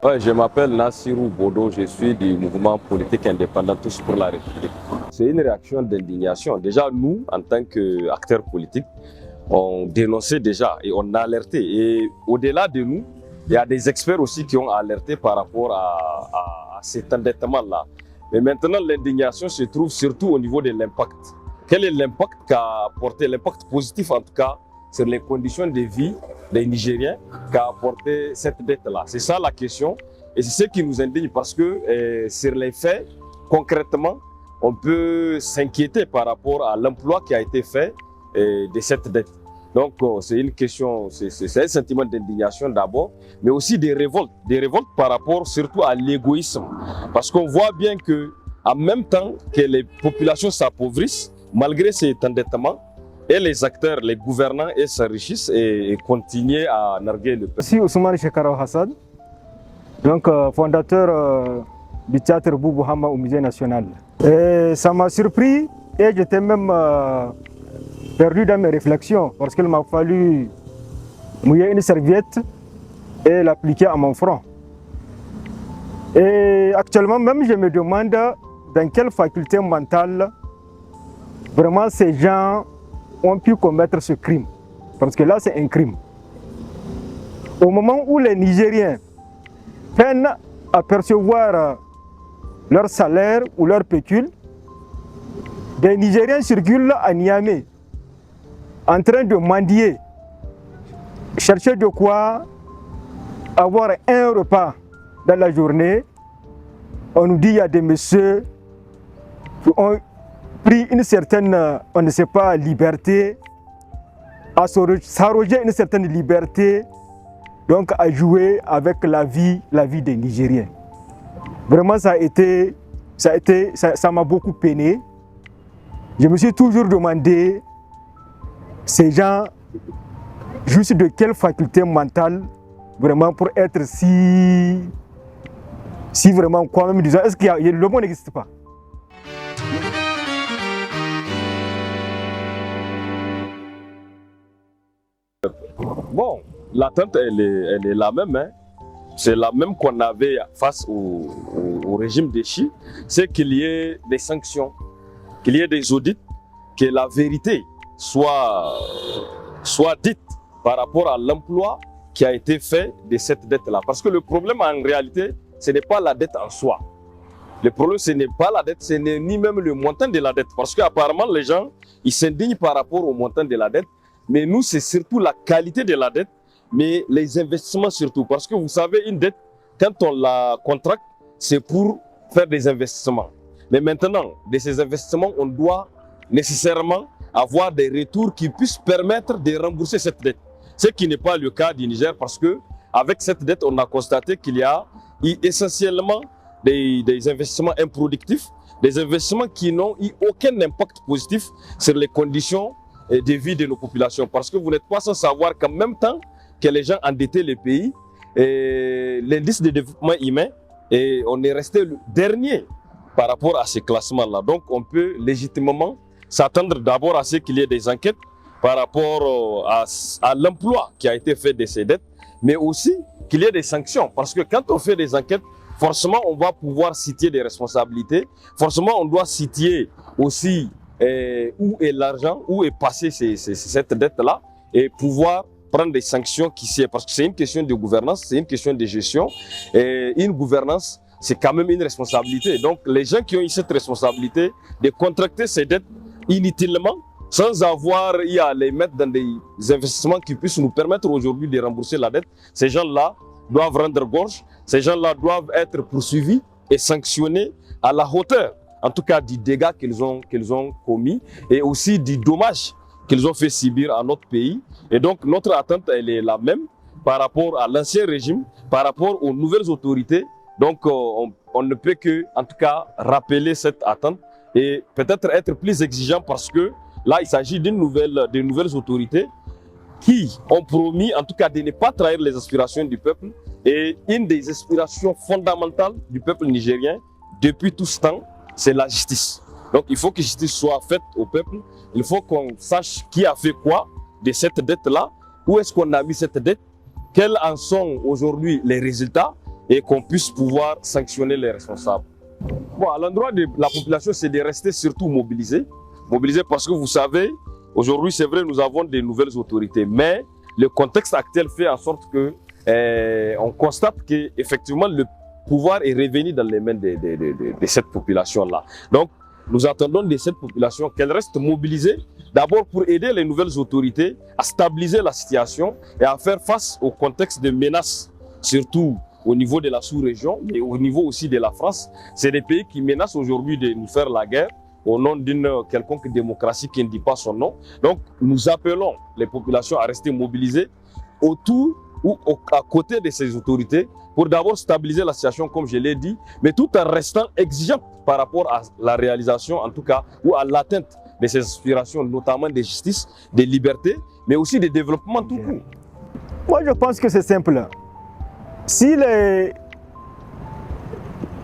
Ouais, je m'appelle Nassirou Bodo, je suis du mouvement politique indépendant Tous pour la République. C'est une réaction d'indignation. Déjà, nous, en tant qu'acteurs politiques, on dénonçait déjà et on a alerté. Et au-delà de nous, il y a des experts aussi qui ont alerté par rapport à cet endettement-là. Mais maintenant, l'indignation se trouve surtout au niveau de l'impact. Quel est l'impact qu'a apporté, l'impact positif en tout cas, sur les conditions de vie des Nigériens qu'a apporté cette dette-là? C'est ça la question et c'est ce qui nous indigne parce que sur les faits, concrètement, on peut s'inquiéter par rapport à l'emploi qui a été fait de cette dette. Donc c'est une question, c'est un sentiment d'indignation d'abord, mais aussi des révoltes par rapport surtout à l'égoïsme. Parce qu'on voit bien que en même temps que les populations s'appauvrissent, malgré cet endettement, et les acteurs, les gouvernants, s'enrichissent et continuent à narguer le peuple. Je suis Ousmane Cheikaro Hassan, donc fondateur du théâtre Boubou Hama au Musée national. Et ça m'a surpris et j'étais même perdu dans mes réflexions parce qu'il m'a fallu mouiller une serviette et l'appliquer à mon front. Et actuellement même je me demande dans quelle faculté mentale vraiment ces gens ont pu commettre ce crime. Parce que là, c'est un crime. Au moment où les Nigériens peinent à percevoir leur salaire ou leur pécule, des Nigériens circulent à Niamey en train de mendier, chercher de quoi avoir un repas dans la journée. On nous dit qu'il y a des messieurs qui ont pris une certaine, on ne sait pas, liberté, à s'arroger une certaine liberté, donc à jouer avec la vie des Nigériens. Vraiment, ça m'a beaucoup peiné. Je me suis toujours demandé, ces gens, juste de quelle faculté mentale, vraiment pour être si vraiment, quoi même disant, est-ce que le mot n'existe pas? Bon, l'attente, elle est la même. Hein. C'est la même qu'on avait face au régime déchu. C'est qu'il y ait des sanctions, qu'il y ait des audits, que la vérité soit dite par rapport à l'emploi qui a été fait de cette dette-là. Parce que le problème, en réalité, ce n'est pas la dette en soi. Le problème, ce n'est pas la dette, ce n'est ni même le montant de la dette. Parce qu'apparemment, les gens, ils s'indignent par rapport au montant de la dette. Mais nous, c'est surtout la qualité de la dette, mais les investissements surtout. Parce que vous savez, une dette, quand on la contracte, c'est pour faire des investissements. Mais maintenant, de ces investissements, on doit nécessairement avoir des retours qui puissent permettre de rembourser cette dette. Ce qui n'est pas le cas du Niger parce que avec cette dette, on a constaté qu'il y a essentiellement des investissements improductifs, des investissements qui n'ont eu aucun impact positif sur les conditions de vie de nos populations. Parce que vous n'êtes pas sans savoir qu'en même temps que les gens endettaient le pays, l'indice de développement humain, et on est resté le dernier par rapport à ces classements-là. Donc on peut légitimement s'attendre d'abord à ce qu'il y ait des enquêtes par rapport à l'emploi qui a été fait de ces dettes, mais aussi qu'il y ait des sanctions. Parce que quand on fait des enquêtes, forcément on va pouvoir situer des responsabilités, forcément on doit situer aussi où est l'argent, où est passée cette dette-là et pouvoir prendre des sanctions qui s'y est. Parce que c'est une question de gouvernance, c'est une question de gestion. Et une gouvernance, c'est quand même une responsabilité. Donc les gens qui ont eu cette responsabilité de contracter ces dettes inutilement, sans avoir à les mettre dans des investissements qui puissent nous permettre aujourd'hui de rembourser la dette, ces gens-là doivent rendre gorge, ces gens-là doivent être poursuivis et sanctionnés à la hauteur, en tout cas du dégât qu'ils ont commis et aussi du dommage qu'ils ont fait subir à notre pays. Et donc notre attente, elle est la même par rapport à l'ancien régime, par rapport aux nouvelles autorités. Donc on ne peut que, en tout cas, rappeler cette attente et peut-être être plus exigeant parce que là, il s'agit de nouvelles autorités qui ont promis, en tout cas, de ne pas trahir les aspirations du peuple. Et une des aspirations fondamentales du peuple nigérien, depuis tout ce temps, c'est la justice. Donc, il faut que justice soit faite au peuple. Il faut qu'on sache qui a fait quoi de cette dette-là, où est-ce qu'on a mis cette dette, quels en sont aujourd'hui les résultats. et qu'on puisse pouvoir sanctionner les responsables. Bon, à l'endroit de la population, c'est de rester surtout mobilisé. Mobilisé parce que vous savez, aujourd'hui, c'est vrai, nous avons des nouvelles autorités, mais le contexte actuel fait en sorte que on constate qu'effectivement, le pouvoir est revenu dans les mains de cette population-là. Donc, nous attendons de cette population qu'elle reste mobilisée, d'abord pour aider les nouvelles autorités à stabiliser la situation et à faire face au contexte de menaces, surtout au niveau de la sous-région, mais au niveau aussi de la France. C'est des pays qui menacent aujourd'hui de nous faire la guerre au nom d'une quelconque démocratie qui ne dit pas son nom. Donc, nous appelons les populations à rester mobilisées autour ou à côté de ces autorités pour d'abord stabiliser la situation, comme je l'ai dit, mais tout en restant exigeant par rapport à la réalisation, en tout cas, ou à l'atteinte de ces aspirations, notamment de justice, de liberté, mais aussi de développement tout court. Moi, je pense que c'est simple. Si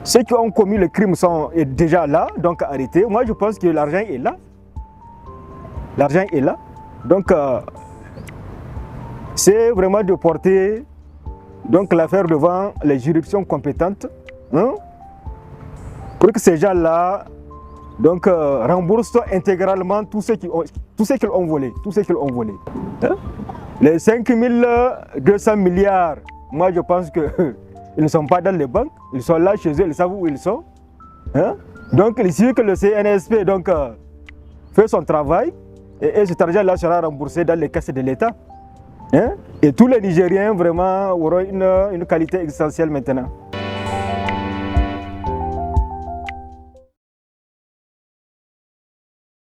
ceux qui ont commis le crime sont déjà là, donc arrêtés, moi je pense que l'argent est là. L'argent est là. Donc, c'est vraiment de porter l'affaire devant les juridictions compétentes, hein, pour que ces gens-là remboursent intégralement tout ce qu'ils ont volé. Hein? Les 5200 milliards, moi je pense qu'ils ne sont pas dans les banques, ils sont là chez eux, ils savent où ils sont. Hein? Donc il suffit que le CNSP fait son travail et cet argent-là sera remboursé dans les caisses de l'État. Hein? Et tous les Nigériens vraiment auront une qualité existentielle maintenant.